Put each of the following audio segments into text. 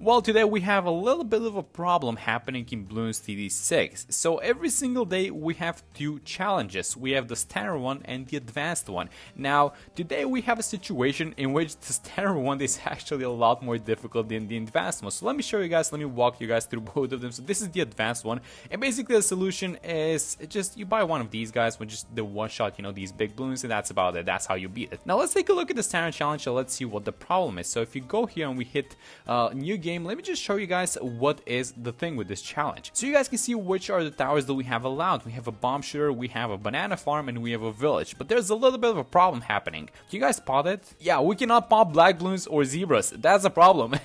Well, today we have a little bit of a problem happening in Bloons TD6. So every single day we have two challenges. We have the standard one and the advanced one. Now, today we have a situation in which the standard one is actually a lot more difficult than the advanced one. So let me show you guys, let me walk you guys through both of them. So this is the advanced one. And basically the solution is just you buy one of these guys with just the one shot, you know, these big balloons, and that's about it. That's how you beat it. Now let's take a look at the standard challenge and let's see what the problem is. So if you go here and we hit new game, let me just show you guys what is the thing with this challenge. So you guys can see which are the towers that we have allowed. We have a bomb shooter, we have a banana farm, and we have a village. But there's a little bit of a problem happening. Can you guys spot it? Yeah, we cannot pop black balloons or zebras. That's a problem.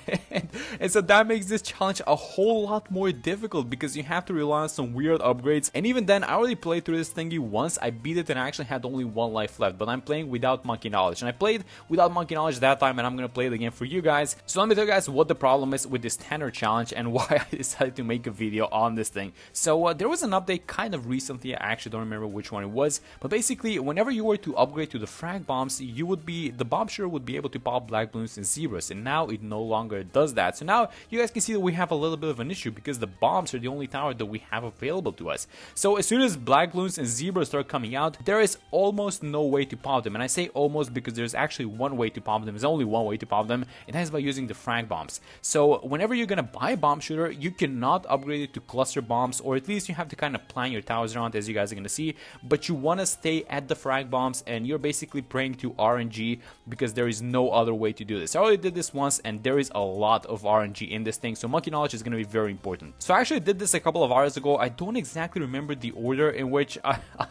And so that makes this challenge a whole lot more difficult because you have to rely on some weird upgrades. And even then, I already played through this thingy once. I beat it and I actually had only one life left. But I'm playing without monkey knowledge. And I played without monkey knowledge that time, and I'm gonna play it again for you guys. So let me tell you guys what the problem is with this standard challenge and why I decided to make a video on this thing. So there was an update kind of recently. I actually don't remember which one it was, but basically whenever you were to upgrade to the frag bombs, the bomb shooter would be able to pop black balloons and zebras, and now it no longer does that. So now you guys can see that we have a little bit of an issue because the bombs are the only tower that we have available to us. So as soon as black balloons and zebras start coming out, there is almost no way to pop them. And I say almost because there's actually one way to pop them. There's only one way to pop them, and that is by using the frag bombs. So whenever you're gonna buy a bomb shooter, you cannot upgrade it to cluster bombs, or at least you have to kind of plan your towers around, as you guys are gonna see. But you want to stay at the frag bombs, and you're basically praying to RNG because there is no other way to do this. I already did this once, and there is a lot of RNG in this thing, so monkey knowledge is gonna be very important. So I actually did this a couple of hours ago. I don't exactly remember the order in which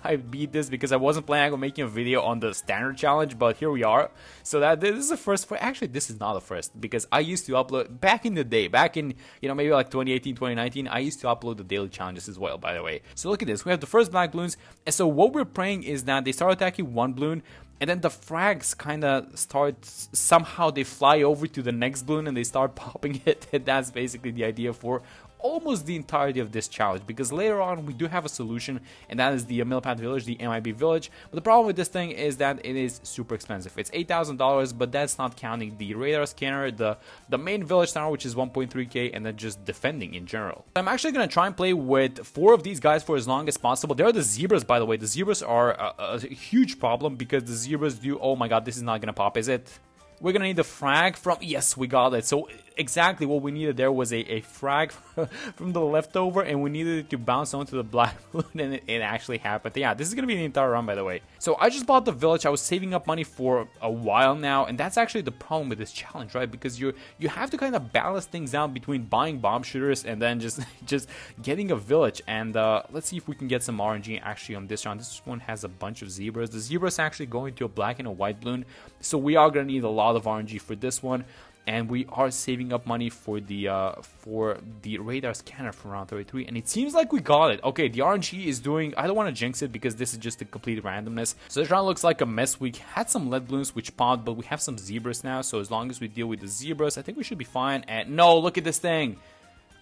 I beat this because I wasn't planning on making a video on the standard challenge, but here we are. So this is the first. Actually, this is not the first because I used to upload back in the day, back in, you know, maybe like 2018, 2019, I used to upload the daily challenges as well, by the way. So look at this. We have the first black balloons, and so what we're praying is that they start attacking one balloon, and then the frags kind of start, somehow they fly over to the next balloon and they start popping it. And that's basically the idea for almost the entirety of this challenge, because later on we do have a solution, and that is the Millipad village, the MIB village. But the problem with this thing is that it is super expensive. It's $8,000, but that's not counting the radar scanner, the main village tower, which is 1.3k, and then just defending in general. I'm actually gonna try and play with 4 of these guys for as long as possible. There are the zebras, by the way. The zebras are a huge problem because the zebras do, oh my god, this is not gonna pop, is it? We're gonna need the frag from, yes, we got it. So exactly what we needed there was a frag from the leftover, and we needed it to bounce onto the black balloon, and it actually happened. Yeah, this is gonna be the entire run, by the way. So I just bought the village. I was saving up money for a while now, and that's actually the problem with this challenge, right? Because you have to kind of balance things out between buying bomb shooters and then just getting a village. And let's see if we can get some RNG actually on this round. This one has a bunch of zebras. The zebras actually going to a black and a white balloon, so we are gonna need a lot of RNG for this one. And we are saving up money for the radar scanner for round 33, and it seems like we got it. Okay, the RNG is doing, I don't want to jinx it because this is just a complete randomness. So this round looks like a mess. We had some lead balloons which popped, but we have some zebras now, so as long as we deal with the zebras, I think we should be fine. And no, look at this thing.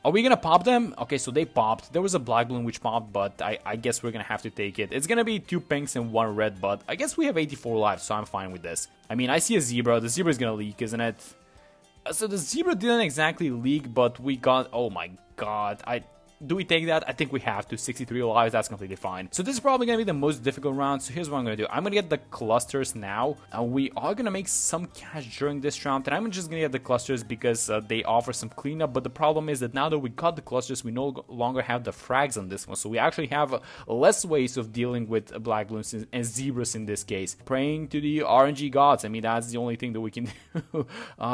Are we gonna pop them? Okay, so they popped. There was a black balloon which popped, but I guess we're gonna have to take it. It's gonna be 2 pinks and 1 red, but I guess we have 84 lives, so I'm fine with this. I mean, I see a zebra. The zebra's gonna leak, isn't it? So the zebra didn't exactly leak, but we got, oh my god, do we take that? I think we have to. 63 lives, that's completely fine. So this is probably going to be the most difficult round. So here's what I'm going to do. I'm going to get the clusters now. We are going to make some cash during this round. And I'm just going to get the clusters because they offer some cleanup. But the problem is that now that we got the clusters, we no longer have the frags on this one. So we actually have less ways of dealing with black balloons and zebras in this case. Praying to the RNG gods. I mean, that's the only thing that we can do.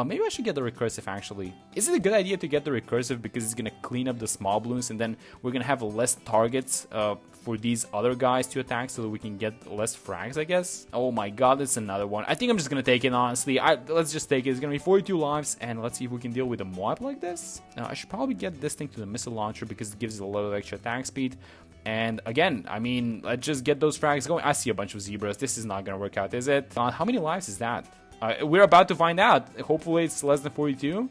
Maybe I should get the recursive actually. Is it a good idea to get the recursive because it's going to clean up the small balloons, and then we're gonna have less targets for these other guys to attack so that we can get less frags, I guess. Oh my god, it's another one. I think I'm just gonna take it, honestly. Let's just take it. It's gonna be 42 lives, and let's see if we can deal with a mob like this. I should probably get this thing to the missile launcher because it gives it a lot of extra attack speed. And again, I mean, let's just get those frags going. I see a bunch of zebras. This is not gonna work out, is it? How many lives is that? We're about to find out. Hopefully it's less than 42.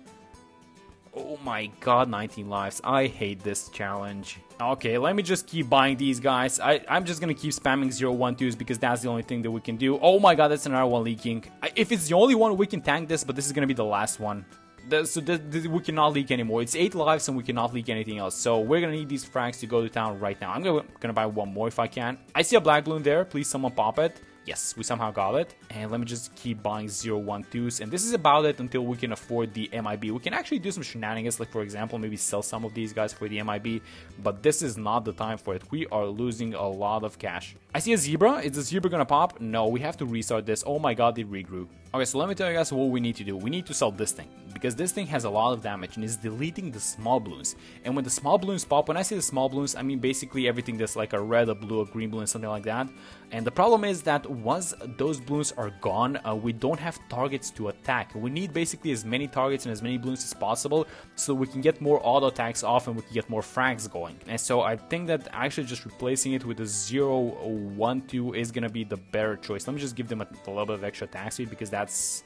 Oh my god, 19 lives. I hate this challenge. Okay, let me just keep buying these guys. I'm just gonna keep spamming 0-1-2s because that's the only thing that we can do. Oh my god, that's another one leaking. If it's the only one, we can tank this, but this is gonna be the last one. We cannot leak anymore. It's 8 lives and we cannot leak anything else. So we're gonna need these frags to go to town right now. I'm gonna buy one more if I can. I see a black balloon there. Please someone pop it. Yes, we somehow got it. And let me just keep buying 012s. And this is about it until we can afford the MIB. We can actually do some shenanigans, like for example, maybe sell some of these guys for the MIB. But this is not the time for it. We are losing a lot of cash. I see a zebra. Is the zebra gonna pop? No, we have to restart this. Oh my god, they regrew. Okay, so let me tell you guys what we need to do. We need to sell this thing, because this thing has a lot of damage and is deleting the small balloons. And when the small balloons pop, when I say the small balloons, I mean basically everything that's like a red, a blue, a green balloon, something like that. And the problem is that once those balloons are gone, we don't have targets to attack. We need basically as many targets and as many balloons as possible so we can get more auto attacks off and we can get more frags going. And so I think that actually just replacing it with a 012 is gonna be the better choice. Let me just give them a little bit of extra attack speed, because that's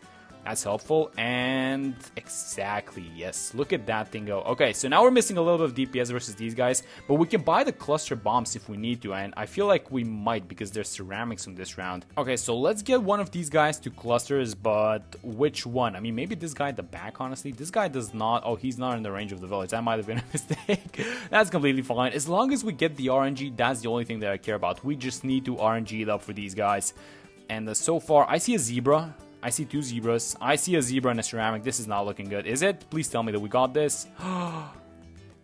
helpful. And exactly, yes, look at that thing go. Okay, so now we're missing a little bit of DPS versus these guys, but we can buy the cluster bombs if we need to, and I feel like we might, because there's ceramics in this round. Okay, so let's get one of these guys to clusters, but which one? I mean, maybe this guy at the back, honestly. This guy does not, oh, he's not in the range of the village. That might have been a mistake. That's completely fine. As long as we get the RNG, that's the only thing that I care about. We just need to RNG it up for these guys. And so far, I see a zebra. I see 2 zebras. I see a zebra and a ceramic. This is not looking good, is it? Please tell me that we got this.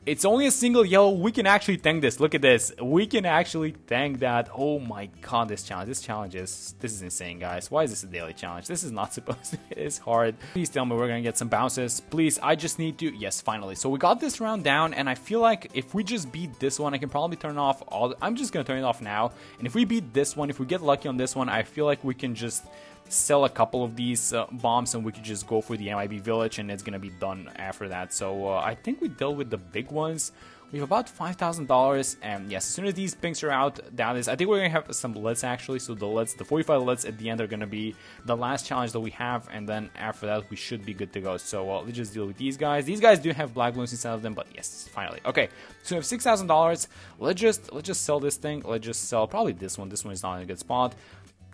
It's only a single yellow. We can actually tank this. Look at this. We can actually tank that. Oh my god, this challenge is insane, guys. Why is this a daily challenge? This is not supposed to be this hard. Please tell me we're gonna get some bounces. Please, I just need to. Yes, finally. So we got this round down, and I feel like if we just beat this one, I can probably turn off all. I'm just gonna turn it off now. And if we beat this one, if we get lucky on this one, I feel like we can just sell a couple of these bombs and we could just go for the MIB village, and it's gonna be done after that. So I think we dealt with the big ones. We have about $5,000, and yes, as soon as these pinks are out, that is, I think we're gonna have some lids actually. So the lids, the 45 lids at the end are gonna be the last challenge that we have, and then after that we should be good to go. So let's just deal with these guys. These guys do have black balloons inside of them, but yes, finally. Okay, so we have $6,000. Let's just sell this thing. Let's just sell probably this one. This one is not in a good spot.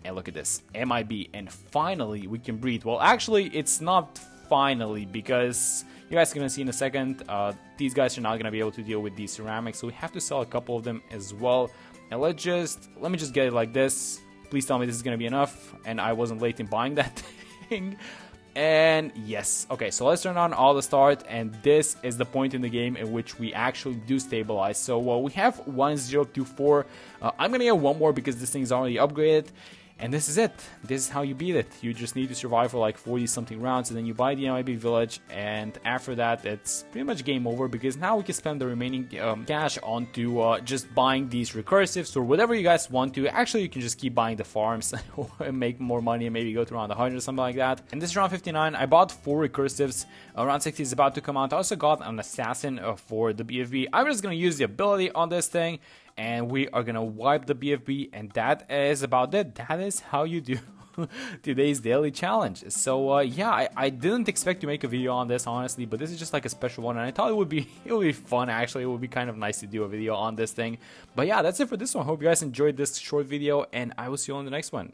And look at this, MIB, and finally we can breathe. Well, actually, it's not finally, because you guys are gonna see in a second, these guys are not gonna be able to deal with these ceramics, so we have to sell a couple of them as well. And let me just get it like this. Please tell me this is gonna be enough, and I wasn't late in buying that thing. And yes, okay, so let's turn on all the start, and this is the point in the game in which we actually do stabilize. So we have 1024. I'm gonna get one more because this thing is already upgraded. And this is it. This is how you beat it. You just need to survive for like 40 something rounds, and then you buy the MIB village, and after that it's pretty much game over, because now we can spend the remaining cash onto just buying these recursives or whatever you guys want to. Actually, you can just keep buying the farms and make more money and maybe go to around 100 or something like that. And this is round 59. I bought 4 recursives. Round 60 is about to come out. I also got an assassin for the BFB. I'm just gonna use the ability on this thing, and we are gonna wipe the BFB, and that is about it. That is how you do today's daily challenge. So yeah, I didn't expect to make a video on this, honestly, but this is just like a special one, and I thought it would be fun. Actually, it would be kind of nice to do a video on this thing. But yeah, that's it for this one. Hope you guys enjoyed this short video, and I will see you on the next one.